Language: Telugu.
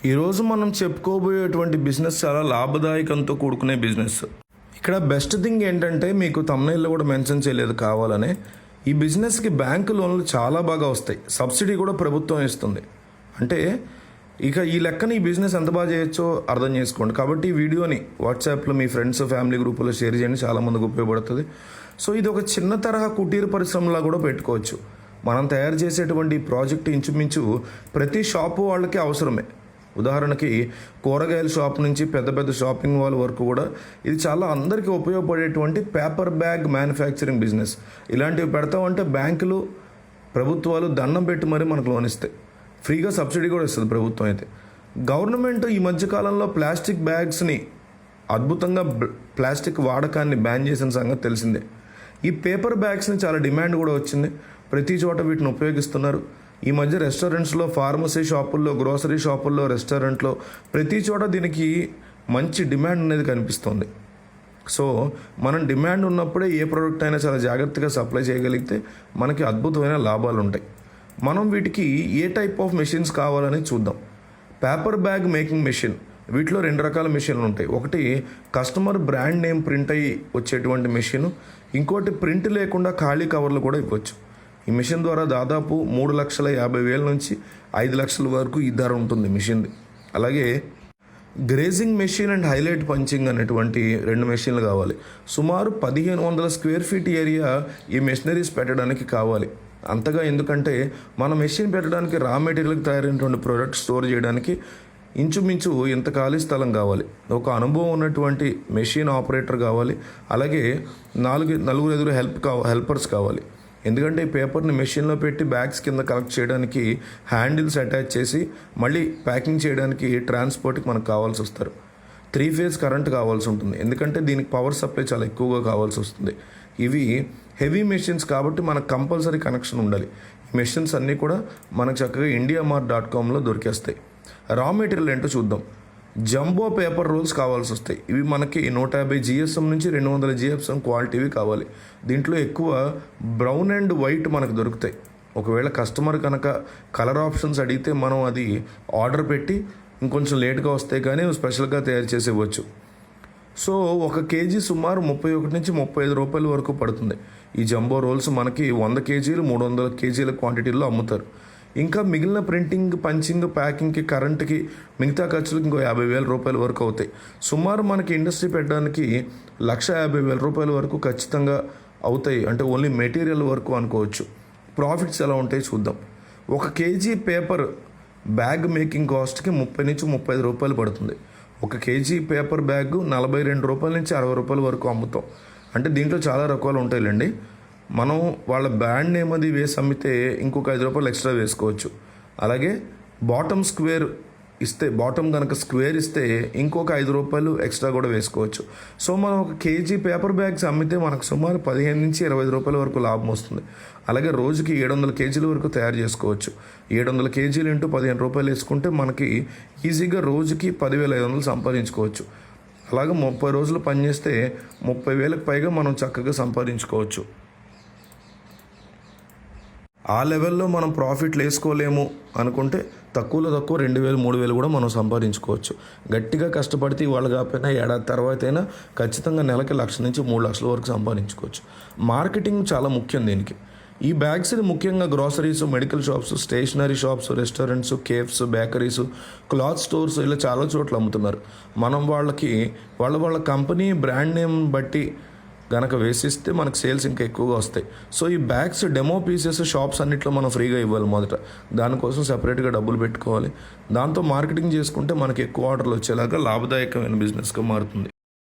ఈరోజు మనం చెప్పుకోబోయేటువంటి బిజినెస్ చాలా లాభదాయకంతో కూడుకునే బిజినెస్. ఇక్కడ బెస్ట్ థింగ్ ఏంటంటే మీకు తమ్నైల్లో కూడా మెన్షన్ చేయలేదు కావాలనే, ఈ బిజినెస్కి బ్యాంకు లోన్లు చాలా బాగా వస్తాయి, సబ్సిడీ కూడా ప్రభుత్వం ఇస్తుంది. అంటే ఇక ఈ లెక్కన ఈ బిజినెస్ ఎంత బాగా చేయొచ్చో అర్థం చేసుకోండి. కాబట్టి ఈ వీడియోని వాట్సాప్లో మీ ఫ్రెండ్స్ ఫ్యామిలీ గ్రూపులో షేర్ చేయండి, చాలామందికి ఉపయోగపడుతుంది. సో ఇది ఒక చిన్న తరహా కుటీర పరిశ్రమలా కూడా పెట్టుకోవచ్చు. మనం తయారు చేసేటువంటి ప్రాజెక్ట్ ఇంచుమించు ప్రతి షాపు వాళ్ళకి అవసరమే. ఉదాహరణకి కూరగాయల షాప్ నుంచి పెద్ద పెద్ద షాపింగ్ మాల్ వరకు కూడా ఇది చాలా అందరికీ ఉపయోగపడేటువంటి పేపర్ బ్యాగ్ మ్యానుఫ్యాక్చరింగ్ బిజినెస్. ఇలాంటివి పెడతామంటే బ్యాంకులు ప్రభుత్వాలు దండం పెట్టి మరీ మనకు లోన్ ఇస్తాయి, ఫ్రీగా సబ్సిడీ కూడా ఇస్తుంది ప్రభుత్వం. అయితే గవర్నమెంట్ ఈ మధ్యకాలంలో ప్లాస్టిక్ బ్యాగ్స్ని అద్భుతంగా ప్లాస్టిక్ వాడకాన్ని బ్యాన్ చేసిన సంగతి తెలిసిందే. ఈ పేపర్ బ్యాగ్స్ని చాలా డిమాండ్ కూడా వచ్చింది, ప్రతి చోట వీటిని ఉపయోగిస్తున్నారు. ఈ మధ్య రెస్టారెంట్స్లో, ఫార్మసీ షాపుల్లో, గ్రోసరీ షాపుల్లో, రెస్టారెంట్లో ప్రతి చోట దీనికి మంచి డిమాండ్ అనేది కనిపిస్తుంది. సో మనం డిమాండ్ ఉన్నప్పుడే ఏ ప్రోడక్ట్ అయినా చాలా జాగ్రత్తగా సప్లై చేయగలిగితే మనకి అద్భుతమైన లాభాలు ఉంటాయి. మనం వీటికి ఏ టైప్ ఆఫ్ మెషిన్స్ కావాలని చూద్దాం. పేపర్ బ్యాగ్ మేకింగ్ మెషిన్, వీటిలో 2 రకాల మెషిన్లు ఉంటాయి. ఒకటి కస్టమర్ బ్రాండ్ నేమ్ ప్రింట్ అయ్యి వచ్చేటువంటి మెషిన్, ఇంకోటి ప్రింట్ లేకుండా ఖాళీ కవర్లు కూడా ఇవ్వచ్చు. ఈ మిషన్ ద్వారా దాదాపు 3,50,000 నుంచి 5 లక్షల వరకు ఈ ధర ఉంటుంది మిషన్ది. అలాగే grazing machine and highlight punching అనేటువంటి 2 మెషిన్లు కావాలి. సుమారు 1,500 స్క్వేర్ ఫీట్ ఏరియా ఈ మెషినరీస్ పెట్టడానికి కావాలి. అంతగా ఎందుకంటే మన మెషిన్ పెట్టడానికి రా మెటీరియల్కి తయారైనటువంటి ప్రోడక్ట్ స్టోర్ చేయడానికి ఇంచుమించు ఇంత ఖాళీ స్థలం కావాలి. ఒక అనుభవం ఉన్నటువంటి మెషిన్ ఆపరేటర్ కావాలి. అలాగే నలుగురు హెల్పర్స్ కావాలి. ఎందుకంటే ఈ పేపర్ని మెషిన్లో పెట్టి బ్యాగ్స్ కింద కలెక్ట్ చేయడానికి హ్యాండిల్స్ అటాచ్ చేసి మళ్ళీ ప్యాకింగ్ చేయడానికి ట్రాన్స్పోర్ట్కి మనకు కావాల్సి వస్తారు. 3 ఫేజ్ కరెంట్ కావాల్సి ఉంటుంది, ఎందుకంటే దీనికి పవర్ సప్లై చాలా ఎక్కువగా కావాల్సి వస్తుంది. ఇవి హెవీ మెషిన్స్ కాబట్టి మనకు కంపల్సరీ కనెక్షన్ ఉండాలి. ఈ మెషిన్స్ అన్నీ కూడా మనకు చక్కగా indiamart.comలో దొరికేస్తాయి. రా మెటీరియల్ ఏంటో చూద్దాం. జంబో పేపర్ రోల్స్ కావాల్సి వస్తాయి. ఇవి మనకి 150 GSM నుంచి 200 GSM క్వాలిటీవి కావాలి. దీంట్లో ఎక్కువ బ్రౌన్ అండ్ వైట్ మనకు దొరుకుతాయి. ఒకవేళ కస్టమర్ కనుక కలర్ ఆప్షన్స్ అడిగితే మనం అది ఆర్డర్ పెట్టి ఇంకొంచెం లేట్గా వస్తాయి కానీ స్పెషల్గా తయారు చేసి ఇవ్వచ్చు. సో 1 కేజీ సుమారు 31 నుంచి 35 రూపాయల వరకు పడుతుంది. ఈ జంబో రోల్స్ మనకి 100 కేజీలు 300 కేజీల క్వాంటిటీలో అమ్ముతారు. ఇంకా మిగిలిన ప్రింటింగ్, పంచింగ్, ప్యాకింగ్కి, కరెంట్కి, మిగతా ఖర్చులకు ఇంకో 50,000 రూపాయల వరకు అవుతాయి. సుమారు మనకి ఇండస్ట్రీ పెట్టడానికి 1,50,000 రూపాయల వరకు ఖచ్చితంగా అవుతాయి. అంటే ఓన్లీ మెటీరియల్ వరకు అనుకోవచ్చు. ప్రాఫిట్స్ ఎలా ఉంటాయి చూద్దాం. 1 కేజీ పేపర్ బ్యాగ్ మేకింగ్ కాస్ట్కి 30 నుంచి 35 రూపాయలు పడుతుంది. 1 కేజీ పేపర్ బ్యాగ్ 42 రూపాయల నుంచి 60 రూపాయల వరకు అమ్ముతాం. అంటే దీంట్లో చాలా రకాలు ఉంటాయిలేండి. మనం వాళ్ళ బ్రాండ్ నేమ్ అది వేసి అమ్మితే ఇంకొక 5 రూపాయలు ఎక్స్ట్రా వేసుకోవచ్చు. అలాగే బాటమ్ కనుక స్క్వేర్ ఇస్తే ఇంకొక 5 రూపాయలు ఎక్స్ట్రా కూడా వేసుకోవచ్చు. సో మనం 1 కేజీ పేపర్ బ్యాగ్స్ అమ్మితే మనకు సుమారు 15 నుంచి 25 రూపాయల వరకు లాభం వస్తుంది. అలాగే రోజుకి 700 కేజీల వరకు తయారు చేసుకోవచ్చు. 700 కేజీలు ఇంటూ 15 రూపాయలు వేసుకుంటే మనకి ఈజీగా రోజుకి 10,500 సంపాదించుకోవచ్చు. అలాగే 30 రోజులు పనిచేస్తే 30,000కి పైగా మనం చక్కగా సంపాదించుకోవచ్చు. ఆ లెవెల్లో మనం ప్రాఫిట్లు వేసుకోలేము అనుకుంటే తక్కువ 2,000, 3,000 కూడా మనం సంపాదించుకోవచ్చు. గట్టిగా కష్టపడితే ఇవాళ కాకపోయినా ఏడాది తర్వాత అయినా ఖచ్చితంగా నెలకి 1,00,000 నుంచి 3 లక్షల వరకు సంపాదించుకోవచ్చు. మార్కెటింగ్ చాలా ముఖ్యం దీనికి. ఈ బ్యాగ్స్ని ముఖ్యంగా groceries, medical shops, stationery shops, restaurants, cafes, bakeries, cloth stores ఇలా చాలా చోట్ల అమ్ముతున్నారు. మనం వాళ్ళ కంపెనీ బ్రాండ్ నేమ్ బట్టి గనక వేసిస్తే మనకు సేల్స్ ఇంకా ఎక్కువగా వస్తాయి. సో ఈ బ్యాగ్స్ డెమో పీసెస్ షాప్స్ అన్నిట్లో మనం ఫ్రీగా ఇవ్వాలి మొదట. దానికోసం సెపరేట్గా డబ్బులు పెట్టుకోవాలి. దాంతో మార్కెటింగ్ చేసుకుంటే మనకి ఎక్కువ ఆర్డర్లు వచ్చేలాగా లాభదాయకమైన బిజినెస్గా మారుతుంది.